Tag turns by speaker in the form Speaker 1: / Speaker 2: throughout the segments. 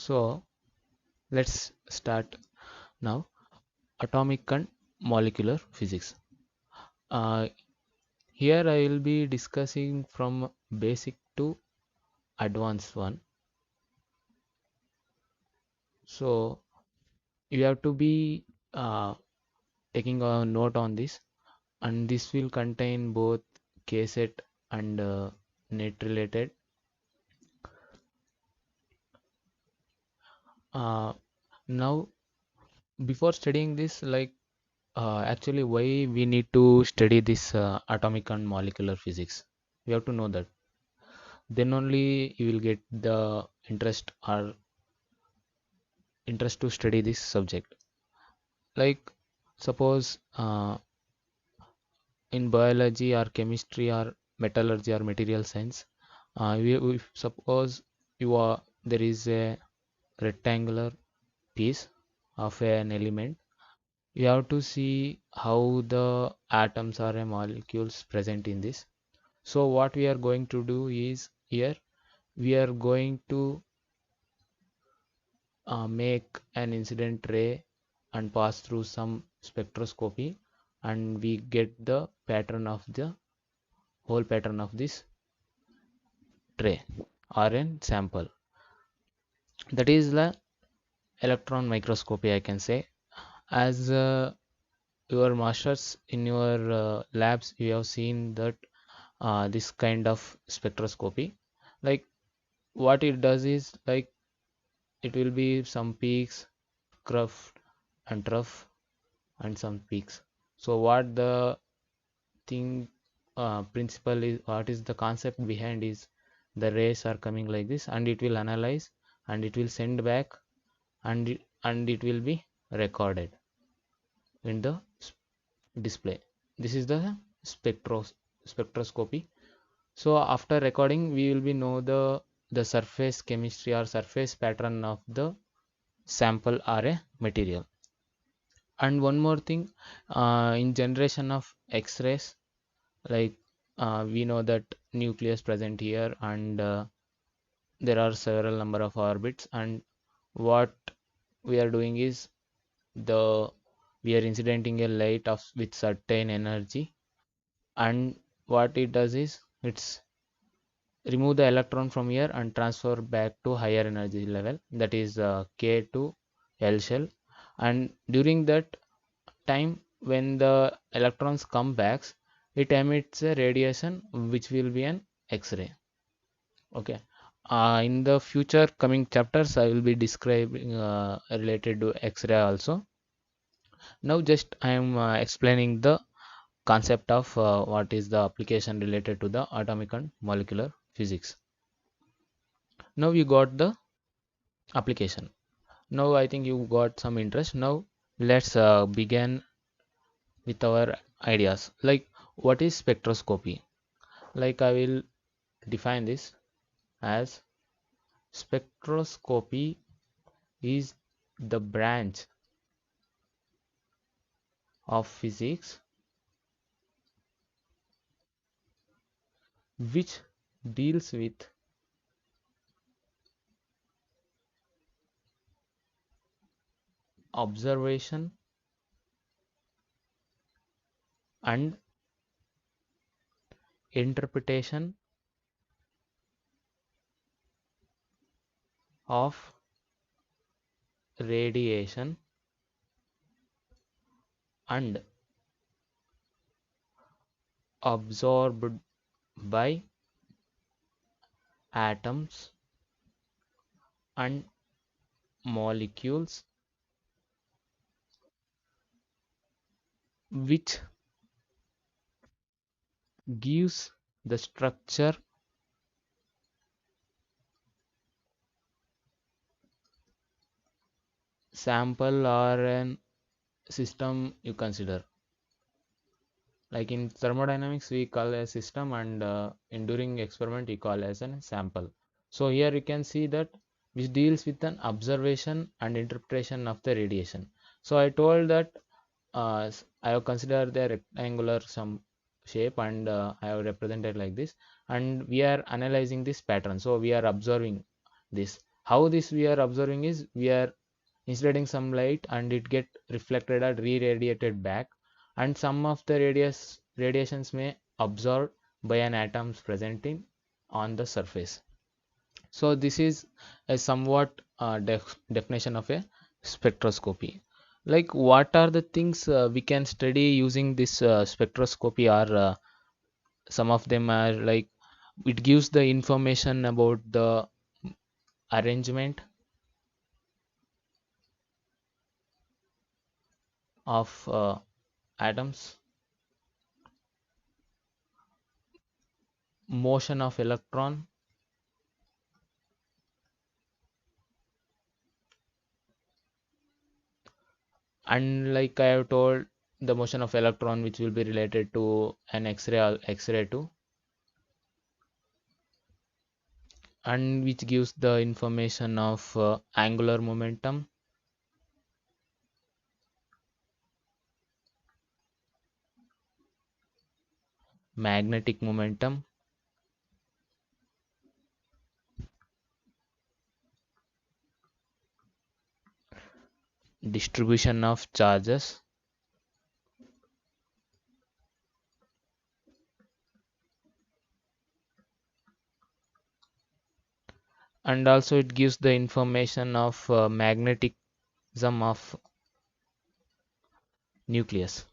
Speaker 1: So let's start now. Atomic and molecular physics. Uh, Here I will be discussing from basic to advanced one. So you have to be taking a note on this, and this will contain both KSET and net related. Uh, Now, before studying this, actually, why we need to study this atomic and molecular physics? We have to know that. Then only you will get the interest to study this subject. Like, suppose in biology or chemistry or metallurgy or material science, we suppose there is a rectangular piece of an element. You have to see how the atoms or molecules present in this. So what we are going to do is here we are going to make an incident ray and pass through some spectroscopy, and we get the pattern of the whole pattern of this tray or an sample. That is the electron microscopy, I can say. As your masters in your labs, you have seen that this kind of spectroscopy. Like what it does is like it will be some peaks, curve and trough, and some peaks. So what the thing principle is, what is the concept behind is the rays are coming like this, and it will analyze and it will send back, and it will be recorded in the display. This is the spectroscopy. So after recording we will be know the surface chemistry or surface pattern of the sample or a material. And one more thing, in generation of X-rays, like we know that nucleus present here, and there are several number of orbits, and what we are doing is the we are incidenting a light of with certain energy, and what it does is it's remove the electron from here and transfer back to higher energy level, that is K to L shell. And during that time when the electrons come back, it emits a radiation which will be an X-ray. Okay. In the future coming chapters I will be describing related to X-ray also. Now just I am explaining the concept of what is the application related to the atomic and molecular physics. Now you got the application. Now I think you got some interest. Now let's begin with our ideas. Like what is spectroscopy? Like I will define this as spectroscopy is the branch of physics which deals with observation and interpretation of radiation and absorbed by atoms and molecules, which gives the structure, sample or an system you consider. Like in thermodynamics we call a system, and in during experiment we call as a sample. So here you can see that which deals with an observation and interpretation of the radiation. So I told that I have considered the rectangular some shape, and I have represented like this, and we are analyzing this pattern, so we are observing this. How this we are observing is we are insulating some light and it get reflected or re-radiated back, and some of the radiations may absorbed by an atoms present in on the surface. So this is a somewhat definition of a spectroscopy. Like what are the things we can study using this spectroscopy, or some of them are like it gives the information about the arrangement of atoms, motion of electron, and like I have told, the motion of electron which will be related to an X-ray too, and which gives the information of angular momentum, magnetic momentum, distribution of charges, and also it gives the information of magnetism of nucleus.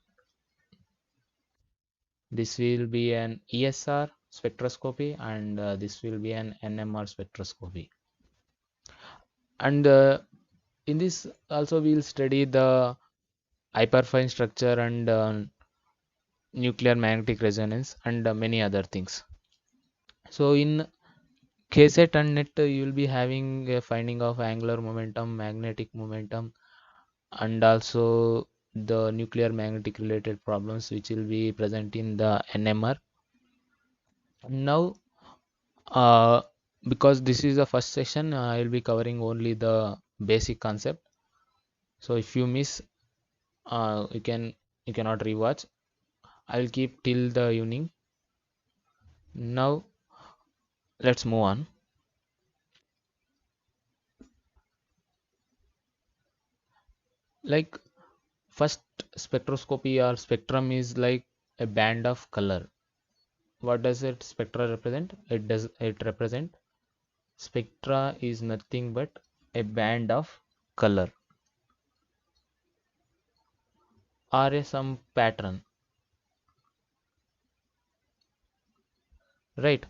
Speaker 1: This will be an ESR spectroscopy, and this will be an NMR spectroscopy. And in this also we'll study the hyperfine structure and nuclear magnetic resonance and many other things. So in KSET and NET you will be having a finding of angular momentum, magnetic momentum, and also the nuclear magnetic related problems which will be present in the NMR. Now uh, because this is the first session, I will be covering only the basic concept. So if you miss, you cannot rewatch. I'll keep till the evening. Now let's move on. Like first, spectroscopy or spectrum is like a band of color. What does it spectra represent? It represent spectra is nothing but a band of color or some pattern, right?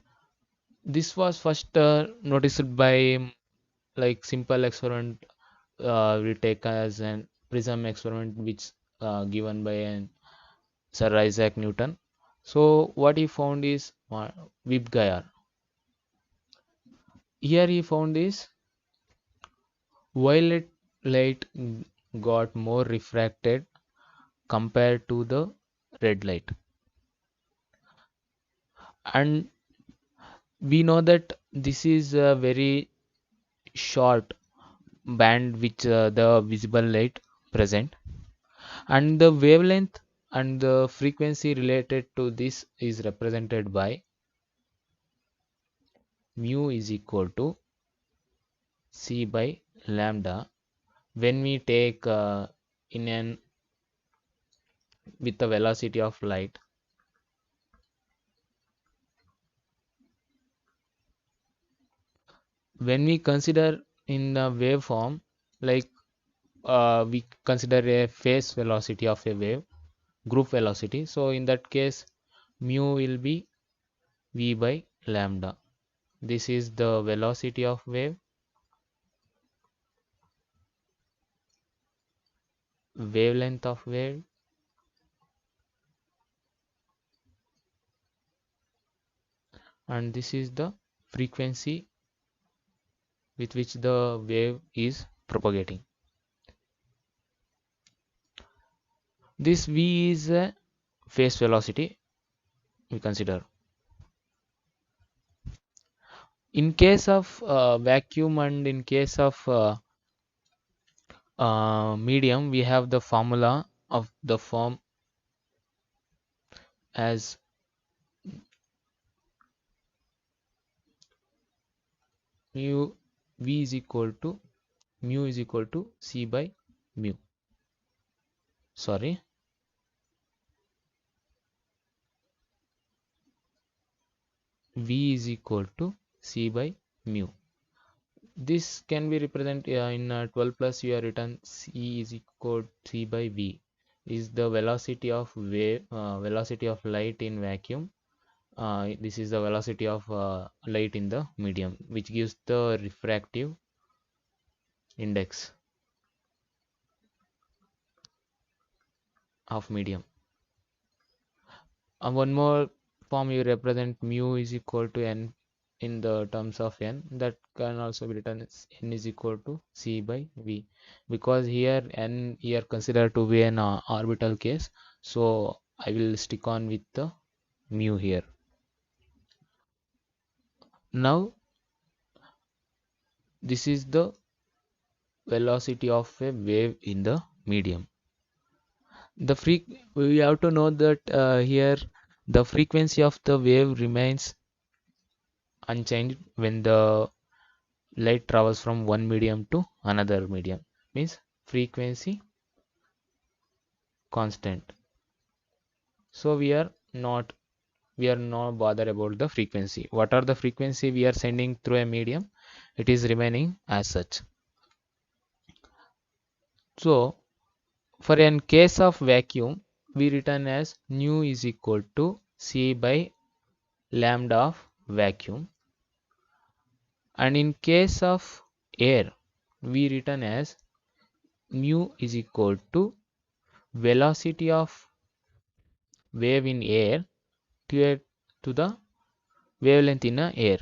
Speaker 1: This was first noticed by like simple experiment we take as an prism experiment which given by an Sir Isaac Newton. So what he found is Vibgayar. Here he found is violet light got more refracted compared to the red light, and we know that this is a very short band which the visible light present, and the wavelength and the frequency related to this is represented by mu is equal to c by lambda when we take in an with the velocity of light. When we consider in the waveform, like we consider a phase velocity of a wave, group velocity, so in that case mu will be v by lambda. This is the velocity of wave, wavelength of wave, and this is the frequency with which the wave is propagating. This v is a phase velocity we consider. In case of vacuum and in case of medium, we have the formula of the form as mu V is equal to mu is equal to C by mu. Sorry. V is equal to C by mu. This can be represented in 12 plus you are written C is equal to C by V is the velocity of wave, velocity of light in vacuum. This is the velocity of light in the medium, which gives the refractive index of medium. One more form you represent mu is equal to n in the terms of n, that can also be written as n is equal to C by V, because here n here considered to be an orbital case, so I will stick on with the mu here. Now this is the velocity of a wave in the medium. We have to know that here the frequency of the wave remains unchanged when the light travels from one medium to another medium, means frequency constant. So we are not bothered about the frequency. What are the frequency we are sending through a medium, it is remaining as such. So for in case of vacuum, we written as nu is equal to C by lambda of vacuum, and in case of air, we written as mu is equal to velocity of wave in air to the wavelength in a air,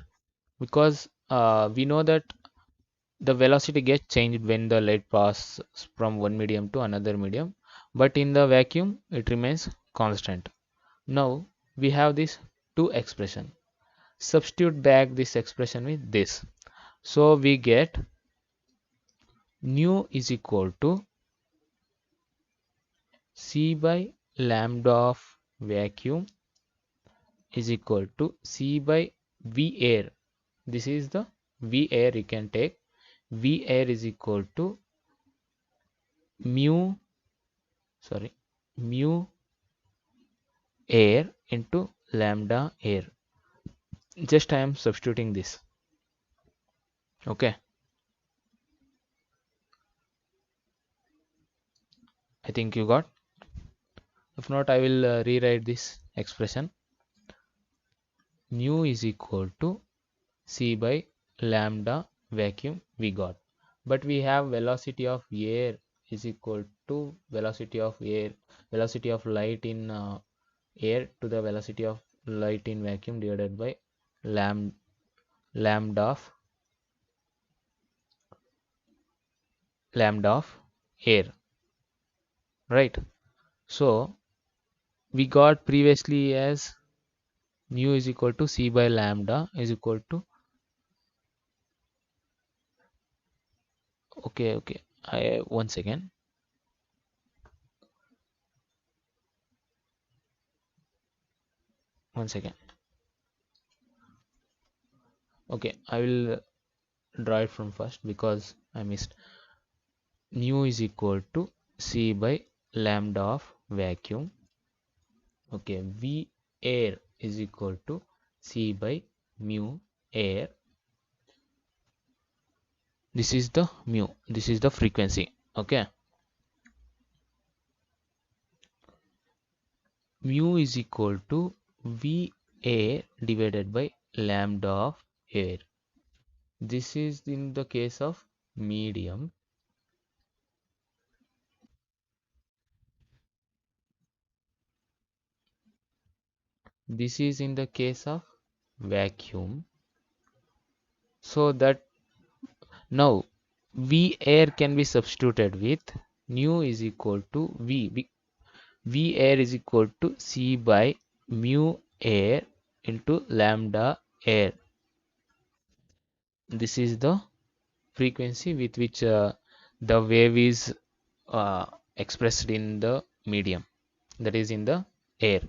Speaker 1: because we know that the velocity gets changed when the light passes from one medium to another medium, but in the vacuum it remains constant. Now we have this two expression. Substitute back this expression with this. So we get nu is equal to C by lambda of vacuum is equal to C by V air. This is the V air you can take. V air is equal to mu air into lambda air. Just I am substituting this. Okay. I think you got. If not, I will rewrite this expression. Nu is equal to C by lambda vacuum we got. But we have velocity of air is equal to velocity of light in air to the velocity of light in vacuum divided by lambda of air, right? So we got previously as nu is equal to C by lambda is equal to, okay, I one second. Okay, I will draw it from first because I missed. Nu is equal to C by lambda of vacuum. Okay, V air is equal to C by mu air. This is the mu, this is the frequency. Okay, mu is equal to V air divided by lambda of air. This is in the case of medium. This is in the case of vacuum. So that now V air can be substituted with nu is equal to V air is equal to C by mu air into lambda air. This is the frequency with which the wave is expressed in the medium, that is in the air.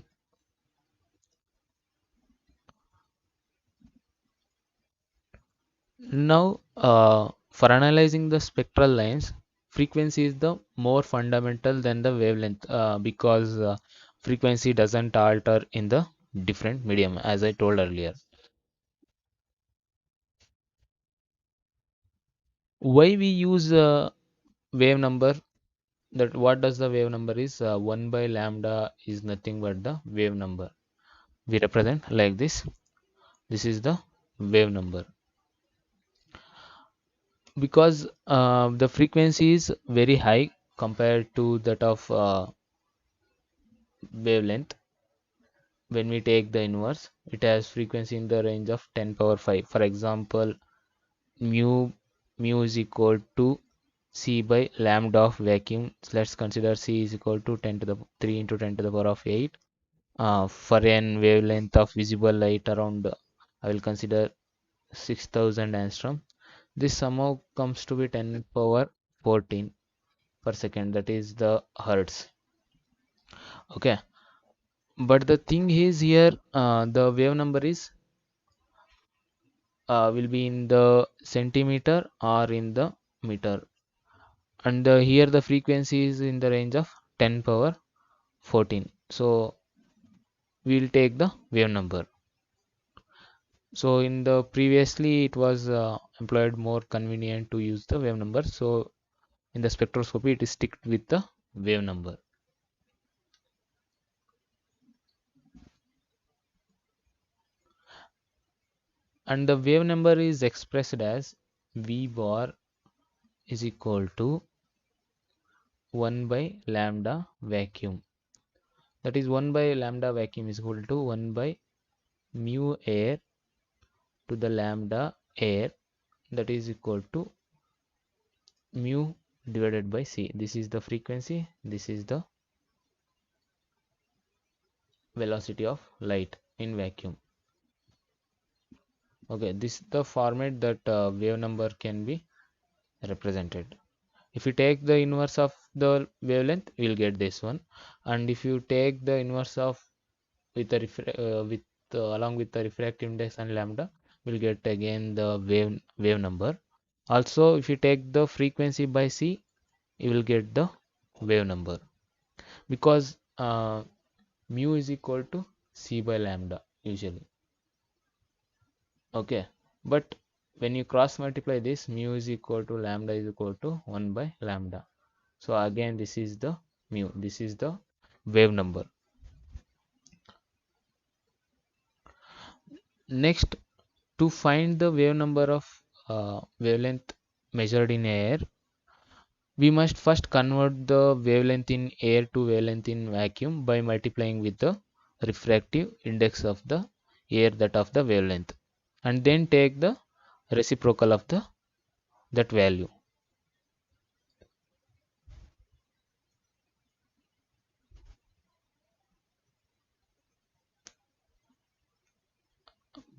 Speaker 1: Now, for analyzing the spectral lines, frequency is the more fundamental than the wavelength because frequency doesn't alter in the different medium, as I told earlier. Why we use wave number? That what does the wave number is? 1 by lambda is nothing but the wave number. We represent like this. This is the wave number because the frequency is very high compared to that of wavelength. When we take the inverse, it has frequency in the range of 10 power 5. For example, mu mu is equal to c by lambda of vacuum. Let's consider c is equal to 10 to the 3 into 10 to the power of 8. For an wavelength of visible light around, I will consider 6000 angstrom. This somehow comes to be 10 power 14 per second. That is the hertz. Okay, but the thing is here, the wave number is will be in the centimeter or in the meter, and here the frequency is in the range of 10 power 14. So we will take the wave number. So in the previously it was employed more convenient to use the wave number. So in the spectroscopy it is stick with the wave number. And the wave number is expressed as V bar is equal to 1 by lambda vacuum. That is 1 by lambda vacuum is equal to 1 by mu air to the lambda air, that is equal to mu divided by c. This is the frequency, this is the velocity of light in vacuum. Okay, this is the format that wave number can be represented. If you take the inverse of the wavelength, you will get this one, and if you take the inverse of with the along with the refractive index and lambda, we'll get again the wave number. Also, if you take the frequency by c, you will get the wave number because mu is equal to c by lambda usually. Okay, but when you cross multiply this, mu is equal to lambda is equal to 1 by lambda. So again, this is the mu, this is the wave number. Next, to find the wave number of wavelength measured in air, we must first convert the wavelength in air to wavelength in vacuum by multiplying with the refractive index of the air, that of the wavelength, and then take the reciprocal of the that value.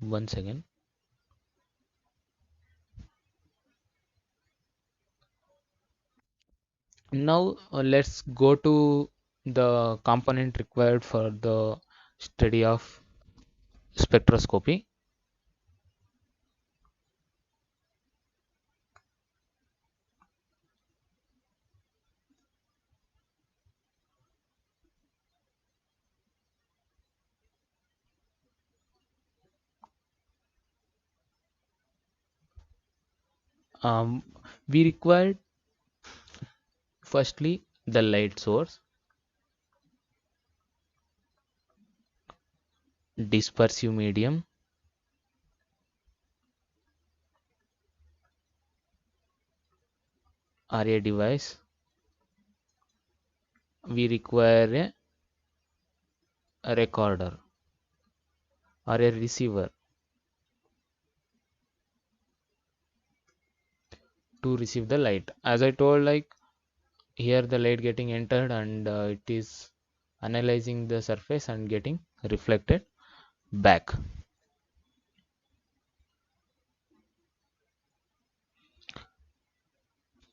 Speaker 1: Once again, now let's go to the component required for the study of spectroscopy. um, we require firstly the light source, dispersive medium, array device. We require a recorder or a receiver to receive the light. As I told, like here the light getting entered and it is analyzing the surface and getting reflected back.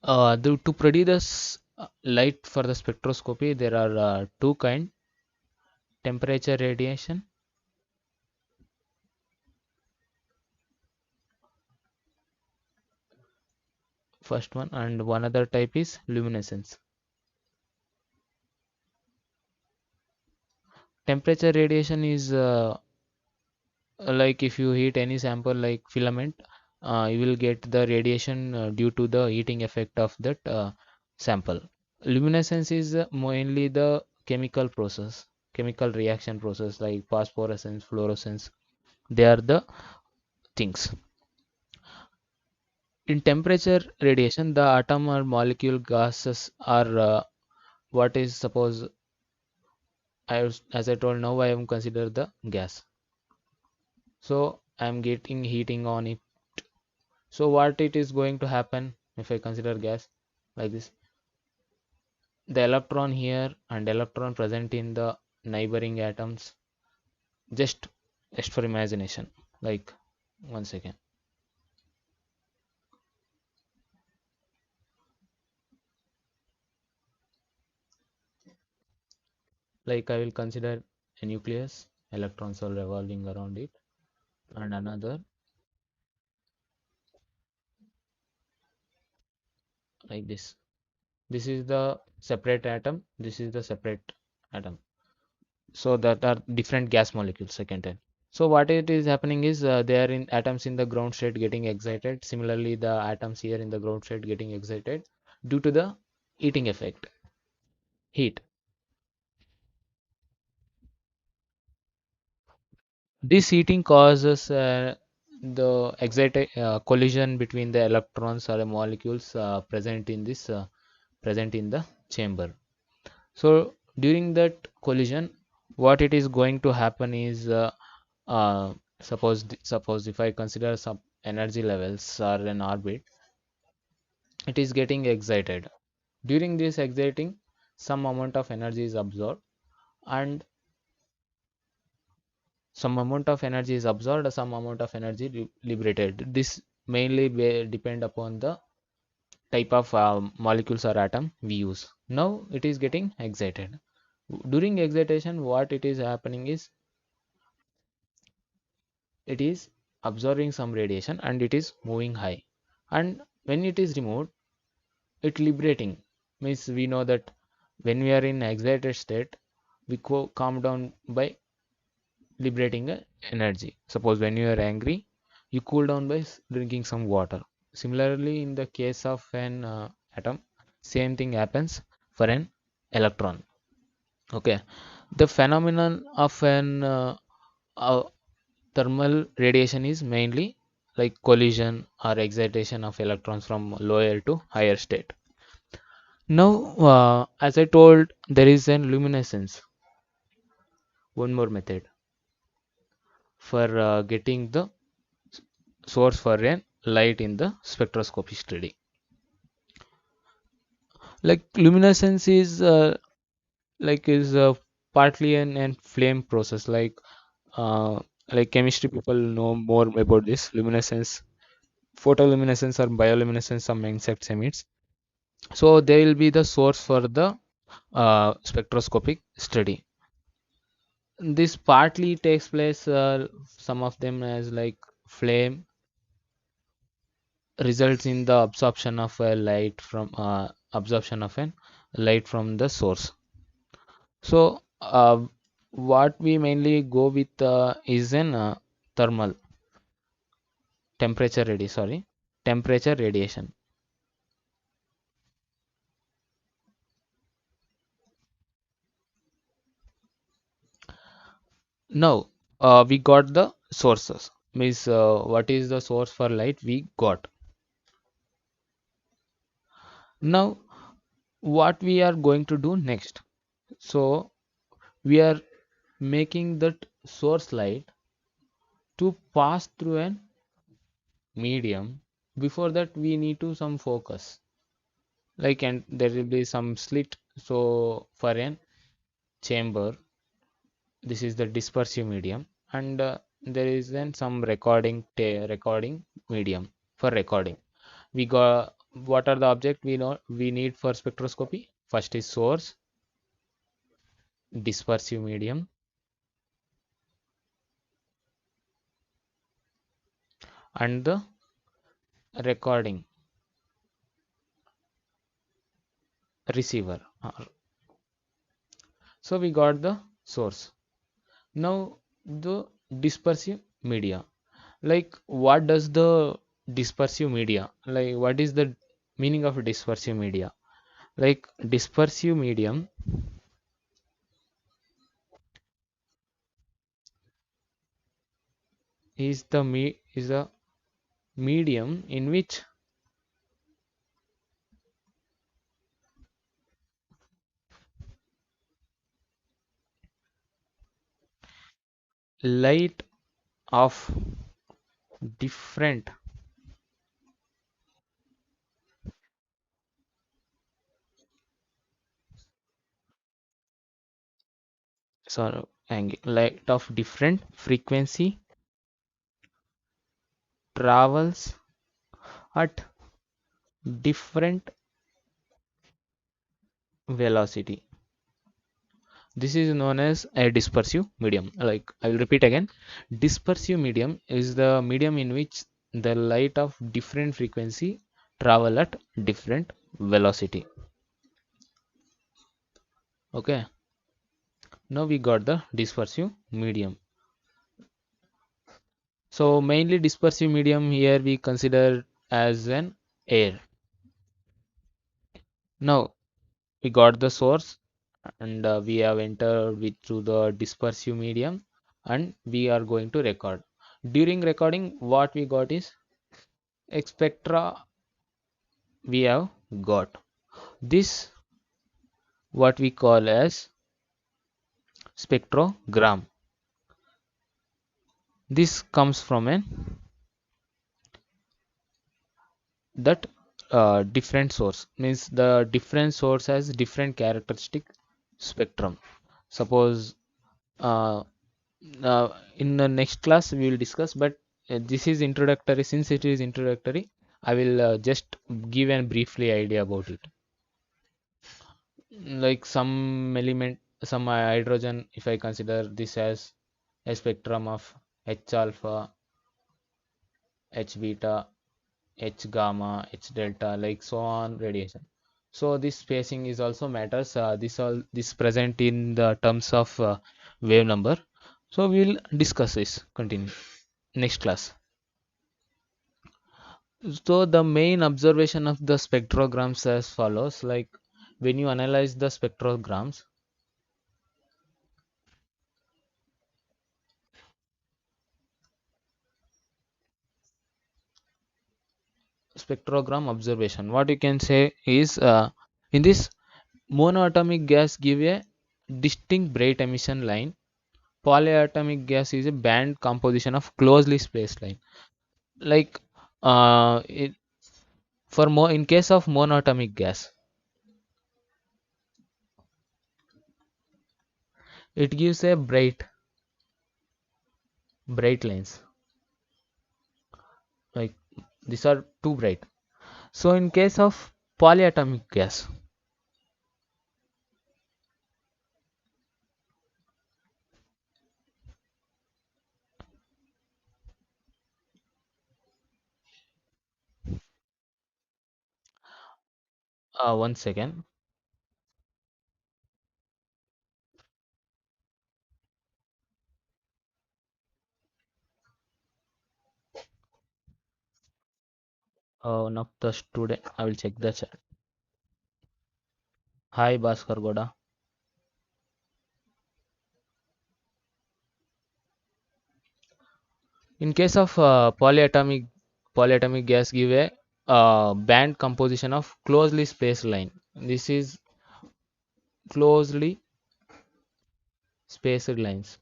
Speaker 1: To produce this light for the spectroscopy, there are two kind: temperature radiation first one, and one other type is luminescence. Temperature radiation is like if you heat any sample like filament, you will get the radiation due to the heating effect of that sample. Luminescence is mainly the chemical reaction process like phosphorescence, fluorescence. They are the things. In temperature radiation, the atom or molecule gases are what is suppose as I told now I am consider the gas. So I am getting heating on it. So what it is going to happen if I consider gas like this? The electron here and electron present in the neighboring atoms. Just just for imagination. Like 1 second. Like I will consider a nucleus, electrons are revolving around it, and another like this. This is the separate atom, this is the separate atom. So that are different gas molecules, I can tell. So what it is happening is they are in atoms in the ground state getting excited. Similarly, the atoms here in the ground state getting excited due to the heating effect, heat. This heating causes the collision between the electrons or the molecules present in the chamber. So during that collision, what it is going to happen is uh, suppose if I consider some energy levels are in orbit, it is getting excited. During this exciting, some amount of energy is absorbed, and some amount of energy is absorbed, some amount of energy liberated. This mainly depend upon the type of molecules or atom we use. Now it is getting excited. During excitation, what it is happening is it is absorbing some radiation and it is moving high. And when it is removed, it liberating. Means we know that when we are in excited state, we calm down by liberating energy. Suppose when you are angry, you cool down by drinking some water. Similarly, in the case of an atom, same thing happens for an electron. Okay, the phenomenon of an uh, thermal radiation is mainly like collision or excitation of electrons from lower to higher state. Now, as I told, there is an luminescence. One more method for getting the source for a light in the spectroscopy study. Like luminescence is partly an flame process. Uh, like chemistry people know more about this luminescence, photoluminescence or bioluminescence some insects emits. So they will be the source for the spectroscopic study. This partly takes place, some of them as like flame results in the absorption of an light from the source. So what we mainly go with is an thermal temperature radiation. Now we got the sources, means what is the source for light we got. Now what we are going to do next? So we are making that source light to pass through an medium. Before that we need to some focus, like, and there will be some slit. So for an chamber, this is the dispersive medium, and there is then some recording medium for recording. We got what are the object we know we need for spectroscopy? First is source, dispersive medium, and the recording receiver. So we got the source. Now the dispersive media. Like what does the dispersive media, like what is the meaning of dispersive media? Like dispersive medium is a medium in which light of different, sorry, light of different frequency travels at different velocity. This is known as a dispersive medium. Like I will repeat again, dispersive medium is the medium in which the light of different frequency travel at different velocity. Okay, now we got the dispersive medium. So mainly dispersive medium here we consider as an air. Now we got the source, and we have entered with through the dispersive medium, and we are going to record. During recording what we got is spectra. We have got this, what we call as spectrogram. This comes from an that different source, means the different source has different characteristic spectrum. Suppose uh, in the next class we will discuss, but this is introductory. Since it is introductory, I will just give a briefly idea about it. Like some element, some hydrogen, if I consider this as a spectrum of H alpha, H beta, H gamma, H delta, like so on radiation. So this spacing is also matters. This present in the terms of wave number. So we will discuss this. Continue next class. So the main observation of the spectrograms as follows. Like when you analyze the spectrogram observation, what you can say is in this monoatomic gas give a distinct bright emission line. Polyatomic gas is a band composition of closely spaced line. Like it, for more in case of monoatomic gas, it gives a bright lines. Like these are too bright. So in case of polyatomic gas, one second. One of the student, I will check the chat. Hi Bhaskar Goda. In case of polyatomic gas give a band composition of closely spaced line. This is closely spaced lines.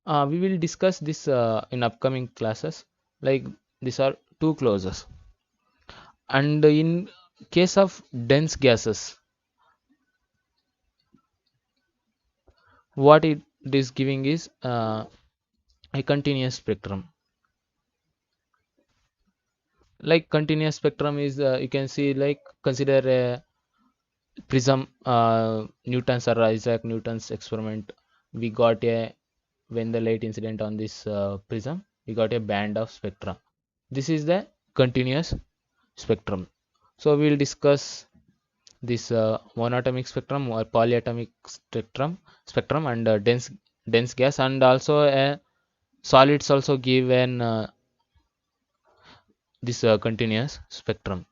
Speaker 1: We will discuss this in upcoming classes. Like these are two clauses. And in case of dense gases, what it is giving is a continuous spectrum. Like continuous spectrum is you can see, like consider a prism, Newton's or Isaac Newton's experiment. We got a when the light incident on this prism, we got a band of spectra. This is the continuous spectrum. So we will discuss this monatomic spectrum or polyatomic spectrum and dense gas, and also solids also give an this continuous spectrum.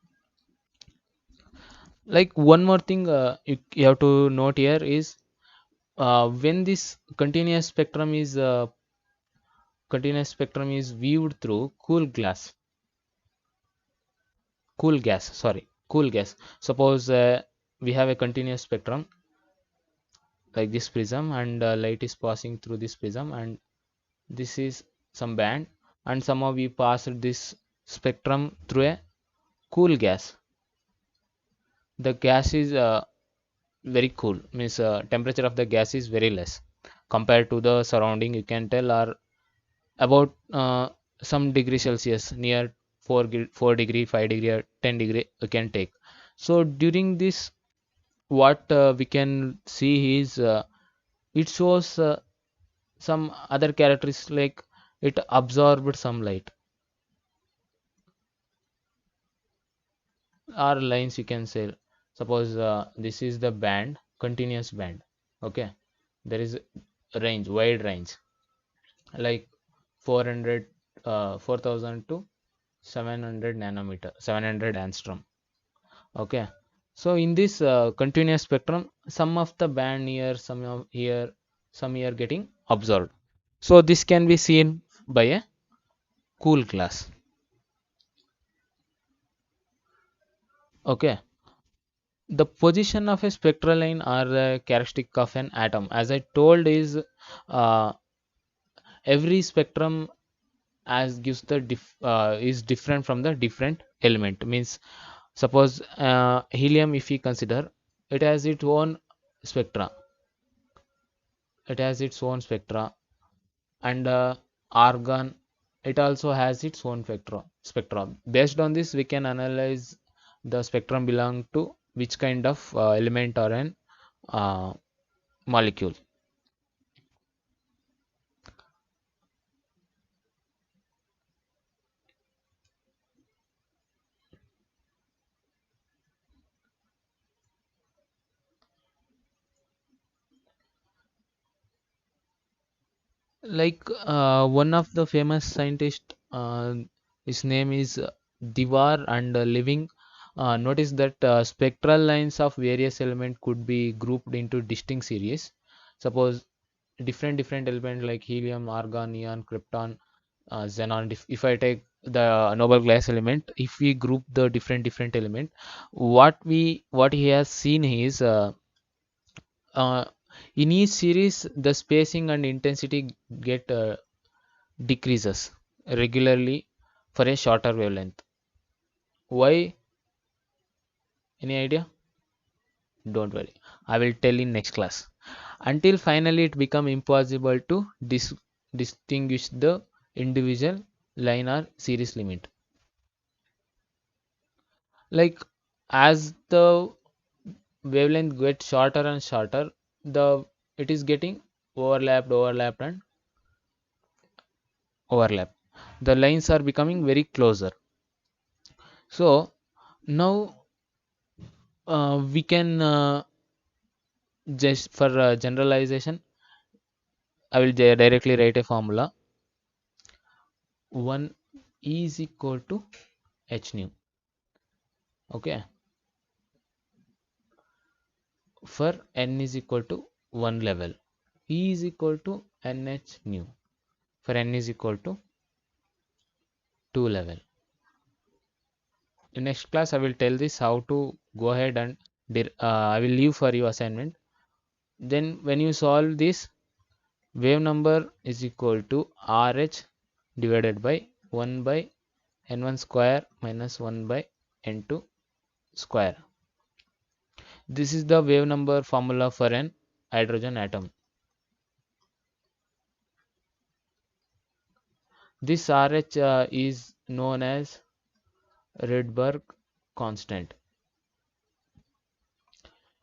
Speaker 1: Like one more thing you have to note here is when this continuous spectrum is viewed through cool gas. Suppose we have a continuous spectrum like this prism, and light is passing through this prism, and this is some band, and somehow we pass this spectrum through a cool gas. The gas is very cool, means temperature of the gas is very less compared to the surrounding, you can tell, or about some degree Celsius, near 4 degree, 5 degree, or 10 degree you can take. So during this, what we can see is it shows some other characteristics, like it absorbed some light or lines, you can say. Suppose this is the band, continuous band. Okay, there is range, wide range, like 400 4000 to 700 nanometer, 700 angstrom. Okay, so in this continuous spectrum, some of the band here, some here getting absorbed. So this can be seen by a cool glass. Okay, the position of a spectral line are the characteristic of an atom. As I told, is every spectrum as gives the is different from the different element. Means suppose helium, if we consider, it has its own spectra. It has its own spectra, and argon, it also has its own spectra. Based on this, we can analyze the spectrum belong to which kind of element or an uh, molecule. Like one of the famous scientist, his name is Diwar, and living notice that spectral lines of various element could be grouped into distinct series. Suppose different element like helium, argon, neon, krypton, xenon. If I take the noble gas element, if we group the different element, what he has seen is uh, in each series the spacing and intensity get decreases regularly for a shorter wavelength. Why? Any idea? Don't worry, I will tell in next class. Until finally it become impossible to distinguish the individual line or series limit. Like as the wavelength gets shorter and shorter, the it is getting overlapped and overlap. The lines are becoming very closer. So now we can just for generalization, I will directly write a formula. 1 is equal to h nu. Okay, for n is equal to 1 level, E is equal to nh nu for n is equal to 2 level. In next class I will tell this how to go ahead and I will leave for you assignment. Then when you solve this, wave number is equal to RH divided by 1 by n1 square minus 1 by n2 square. This is the wave number formula for an hydrogen atom. This RH is known as Rydberg constant.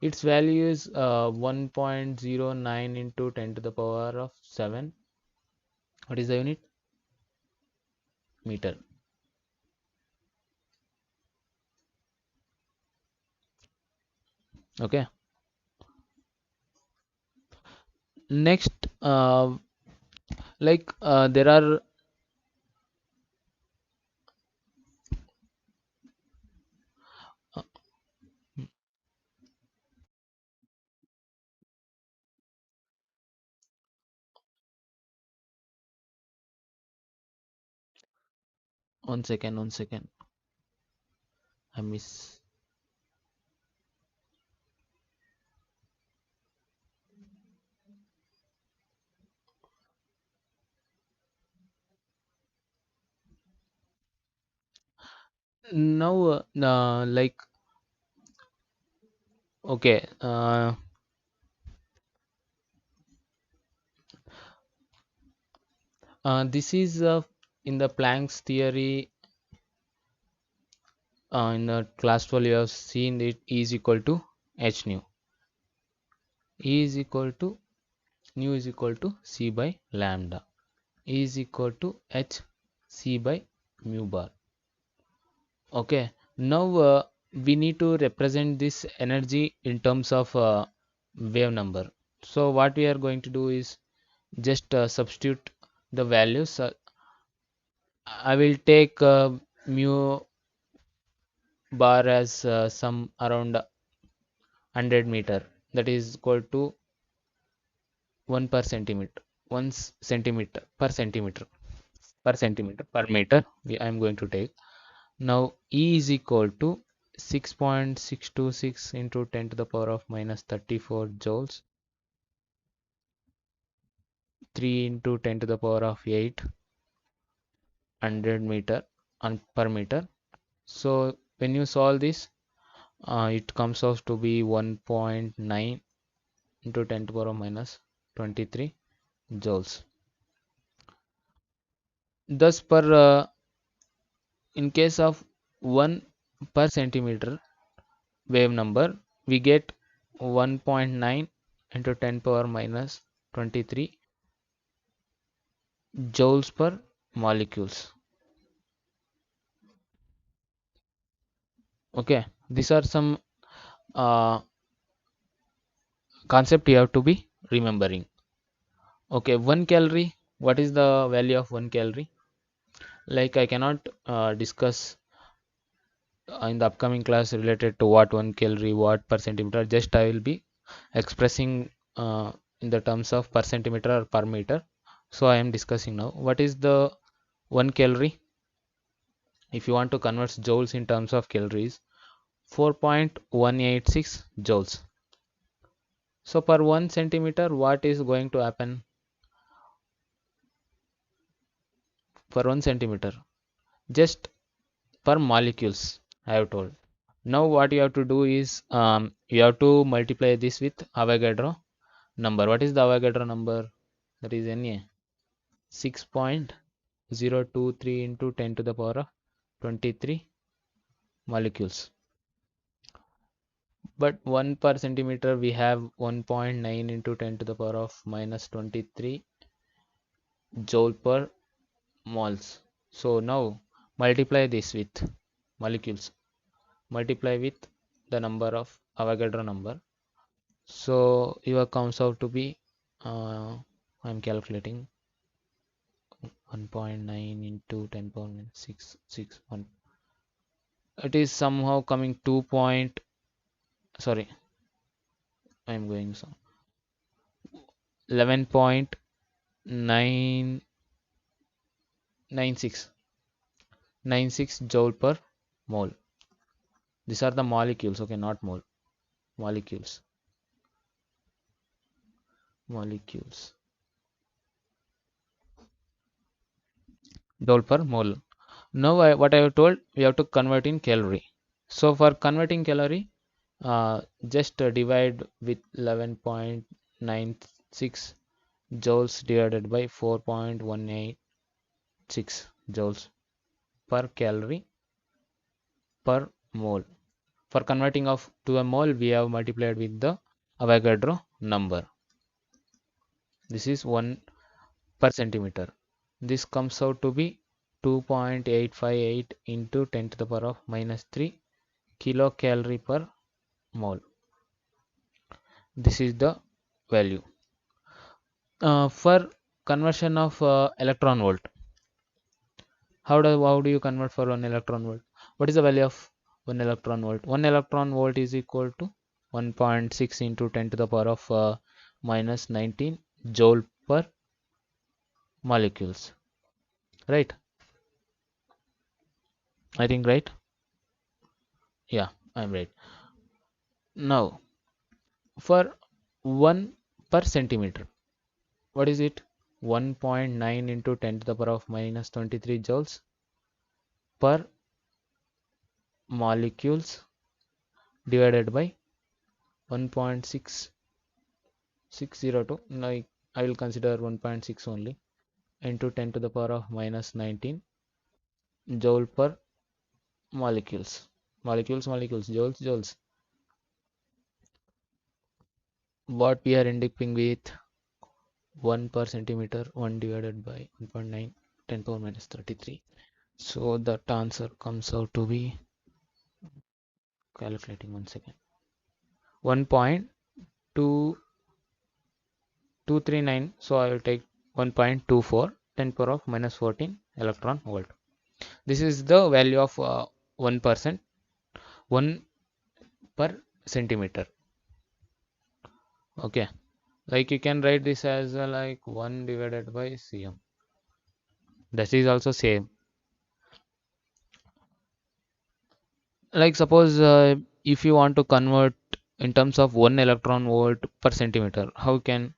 Speaker 1: Its value is 1.09 into 10 to the power of 7. What is the unit? Meter. Okay. Next, there are, 1 second, 1 second. I miss. Now, okay. This is in the Planck's theory. In the class 12, you have seen it E is equal to h nu. E is equal to nu is equal to c by lambda. E is equal to h c by mu bar. Okay. Now we need to represent this energy in terms of wave number. So what we are going to do is just substitute the values. I will take mu bar as some around 100 meter, that is equal to 1 per centimeter, 1 centimeter per centimeter, per meter I am going to take. Now E is equal to 6.626 into 10 to the power of minus 34 joules, 3 into 10 to the power of 8, 100 meter per meter. So when you solve this, it comes out to be 1.9 into 10 to the power of minus 23 joules. Thus, in case of 1 per centimeter wave number, we get 1.9 into 10 power minus 23 joules per molecules. Okay, these are some uh, concept you have to be remembering. Okay, 1 calorie. What is the value of 1 calorie? Like I cannot discuss in the upcoming class related to what 1 calorie, what per centimeter. Just I will be expressing in the terms of per centimeter or per meter. So I am discussing now. What is the 1 calorie? If you want to convert joules in terms of calories, 4.186 joules. So per 1 centimeter, what is going to happen per 1 centimeter? Just per molecules, I have told. Now what you have to do is you have to multiply this with Avogadro number. What is the Avogadro number? That is Na. 6.023 into 10 to the power of 23 molecules. But 1 per centimeter we have 1.9 into 10 to the power of minus 23 joule per moles. So now multiply this with molecules. Multiply with the number of Avogadro number. So your comes out to be I'm calculating 1.9 into 10 power minus 661. It is somehow coming 2 point, sorry, I'm going some 11.996 joule per mole. These are the molecules, okay, not mole. Molecules. Joule per mole. Now what I have told, we have to convert in calorie. So for converting calorie, just divide with 11.96 joules divided by 4.186 joules per calorie per mole. For converting of to a mole, we have multiplied with the Avogadro number. This is 1 per centimeter. This comes out to be 2.858 into 10 to the power of minus 3 kilocalorie per mole. This is the value. For conversion of electron volt, how do you convert for 1 electron volt? What is the value of 1 electron volt? 1 electron volt is equal to 1.6 into 10 to the power of minus 19 joule per molecules, right? I think right. Yeah, I'm right. Now for 1 per centimeter, what is it? 1.9 into 10 to the power of minus 23 joules per molecules divided by 1.6602, like I will consider 1.6 only, into 10 to the power of minus 19 joule per molecules, joules. What we are ending with 1 per centimeter, 1 divided by 1.9, 10 power minus 33. So that answer comes out to be, calculating 1 second, 1.2239. So I will take 1.24, 10 power of minus 14 electron volt. This is the value of 1%, 1 per centimeter. Okay, like you can write this as like 1 divided by cm. That is also same. Like suppose if you want to convert in terms of 1 electron volt per centimeter, how can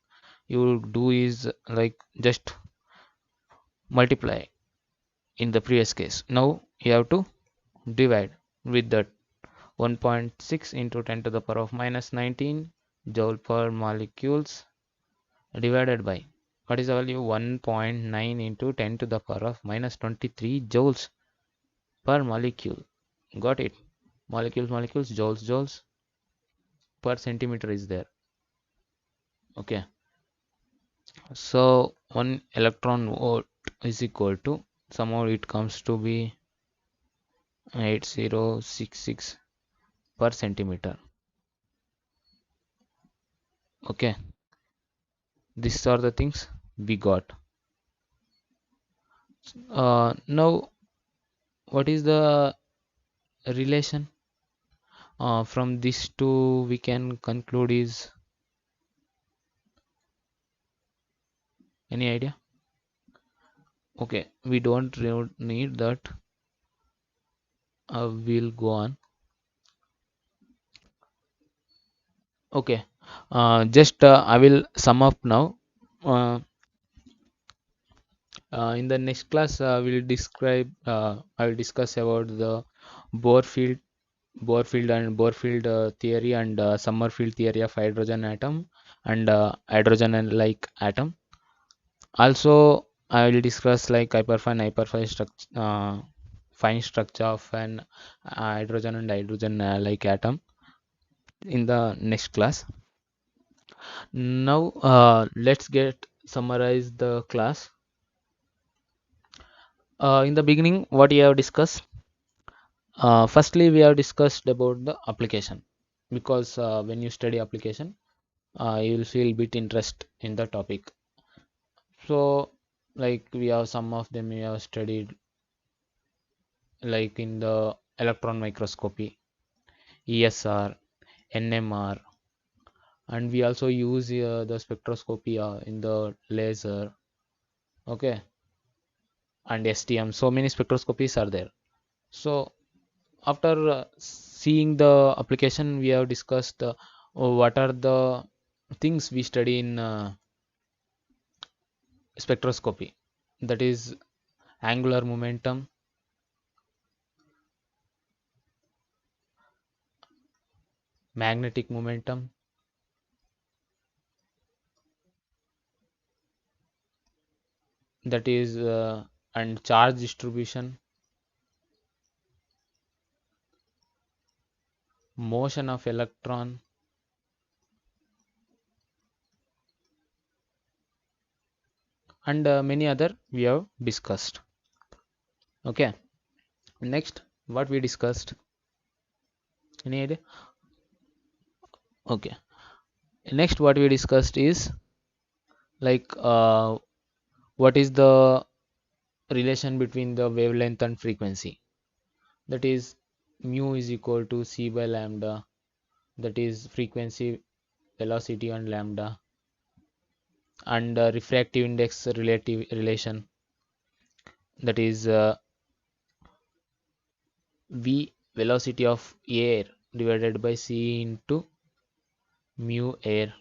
Speaker 1: you do is like just multiply in the previous case. Now you have to divide with that 1.6 into 10 to the power of minus 19 joule per molecules divided by, what is the value? 1.9 into 10 to the power of minus 23 joules per molecule. Got it? Molecules, joules per centimeter is there. Okay, so 1 electron volt is equal to, somehow it comes to be 8066 per centimeter. Okay, these are the things we got. Now what is the relation from these two we can conclude is, any idea? Okay, we don't need that. We'll go on. Okay, just I will sum up now. uh, in the next class I will discuss about the Bohr field theory and Sommerfeld theory of hydrogen atom and hydrogen and like atom. Also I will discuss like hyperfine structure, fine structure of an hydrogen and hydrogen like atom in the next class. Now let's get summarize the class. In the beginning, what we have discussed, firstly we have discussed about the application, because when you study application you will feel bit interest in the topic. So like we have some of them we have studied, like in the electron microscopy, ESR, NMR, and we also use the spectroscopy in the laser. Okay, and STM, so many spectroscopies are there. So after seeing the application, we have discussed what are the things we study in spectroscopy, that is angular momentum, magnetic momentum, that is and charge distribution, motion of electron, and many other we have discussed. Okay, next what we discussed, any idea? Okay, Next, what we discussed is like what is the relation between the wavelength and frequency. That is mu is equal to c by lambda. That is frequency, velocity, and lambda. And refractive index relative relation. That is v velocity of air divided by c into mu air.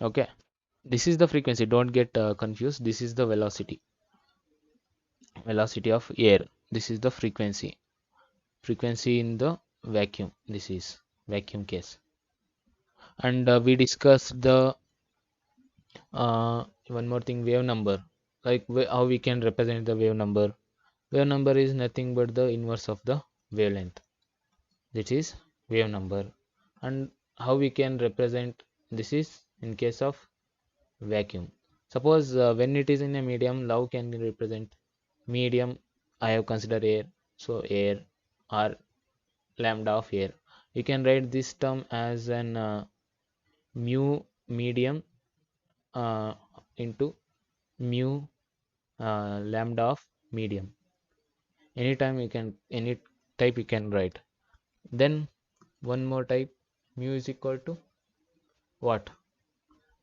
Speaker 1: Okay, this is the frequency, don't get confused. This is the velocity of air. This is the frequency in the vacuum. This is vacuum case. And we discussed the one more thing, wave number, like how we can represent the wave number. Wave number is nothing but the inverse of the wavelength. This is wave number. And how we can represent this is in case of vacuum. Suppose when it is in a medium, how can we represent medium? I have considered air, so air or lambda of air. You can write this term as an mu medium uh, into mu lambda of medium. Anytime you can, any type you can write. Then one more type, mu is equal to what?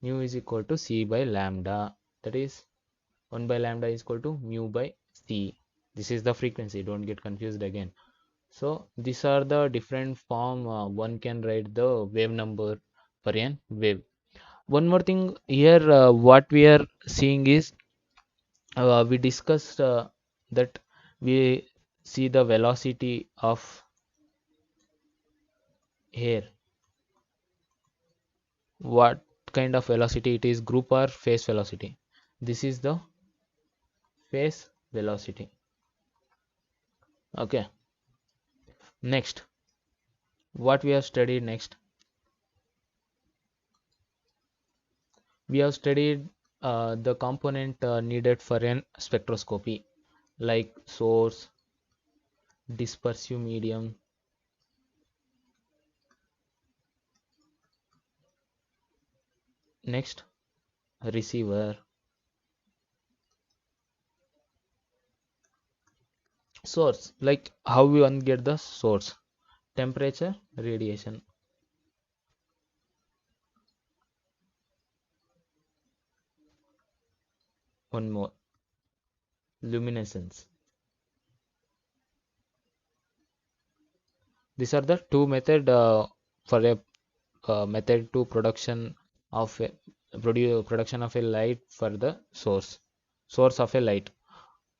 Speaker 1: Mu is equal to c by lambda. That is 1 by lambda is equal to mu by c. This is the frequency, don't get confused again. So these are the different form one can write the wave number for an wave. One more thing here, what we are seeing is we discussed that we see the velocity of air. What kind of velocity it is, group or phase velocity? This is the phase velocity. Okay, next, what we have studied next, we have studied the component needed for an spectroscopy, like source, dispersive medium, next receiver, source, like how we want get the source, temperature, radiation, one more, luminescence. These are the two method for a method to production of a light for the source of a light.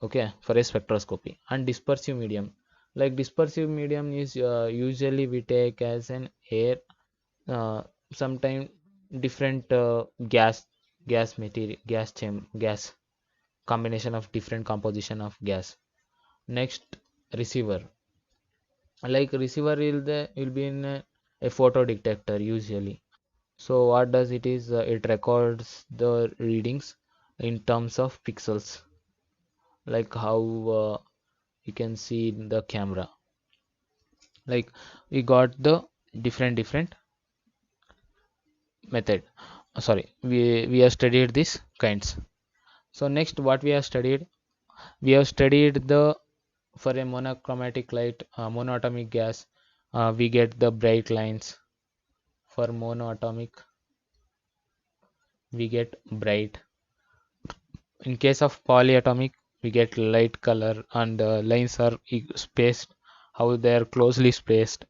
Speaker 1: Okay, for a spectroscopy. And dispersive medium, like dispersive medium is usually we take as an air, sometime different gas material, gas combination of different composition of gas. Next, receiver, like receiver will be in a photo detector usually. So what does it is, it records the readings in terms of pixels, like how you can see in the camera. Like we got the different method. Sorry, we have studied these kinds. So next, what we have studied, we have studied the, for a monochromatic light, monoatomic gas, we get the bright lines. For monoatomic we get bright. In case of polyatomic we get light color, and lines are spaced, how they are closely spaced.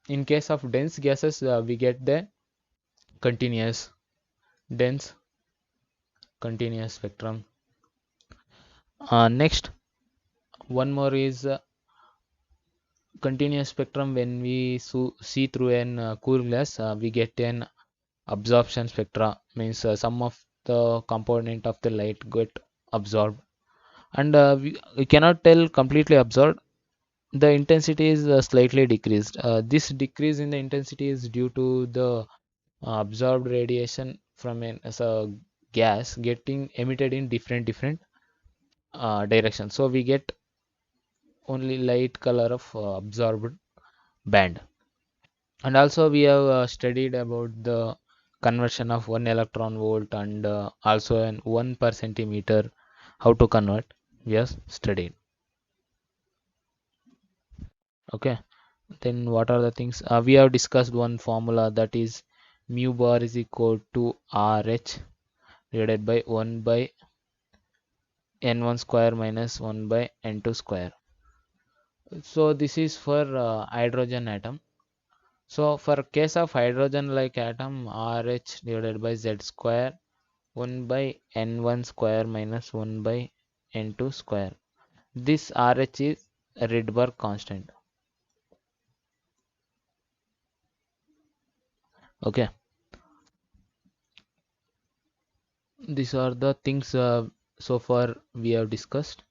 Speaker 1: In case of dense gases we get the continuous, dense continuous spectrum. Next, one more is continuous spectrum. When we see through an cool glass, we get an absorption spectra, means some of the component of the light get absorbed, and we cannot tell completely absorbed. The intensity is slightly decreased. This decrease in the intensity is due to the absorbed radiation from an as a gas getting emitted in different directions. So we get only light color of absorbed band. And also we have studied about the conversion of 1 electron volt and also an 1 per centimeter, how to convert we have studied. Okay, then what are the things we have discussed? One formula, that is mu bar is equal to RH divided by 1 by n1 square minus 1 by n2 square. So this is for hydrogen atom. So for case of hydrogen like atom, RH divided by Z square 1 by n1 square minus 1 by n2 square. This RH is Rydberg constant. Okay, these are the things so far we have discussed.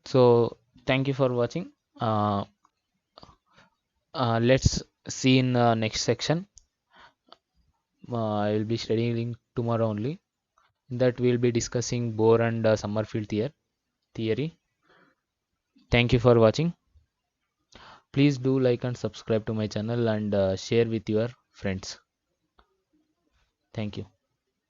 Speaker 1: So thank you for watching. Uh, let's see in the next section. I will be studying tomorrow only. That we'll be discussing Bohr and Sommerfeld theory. Thank you for watching. Please do like and subscribe to my channel and share with your friends. Thank you.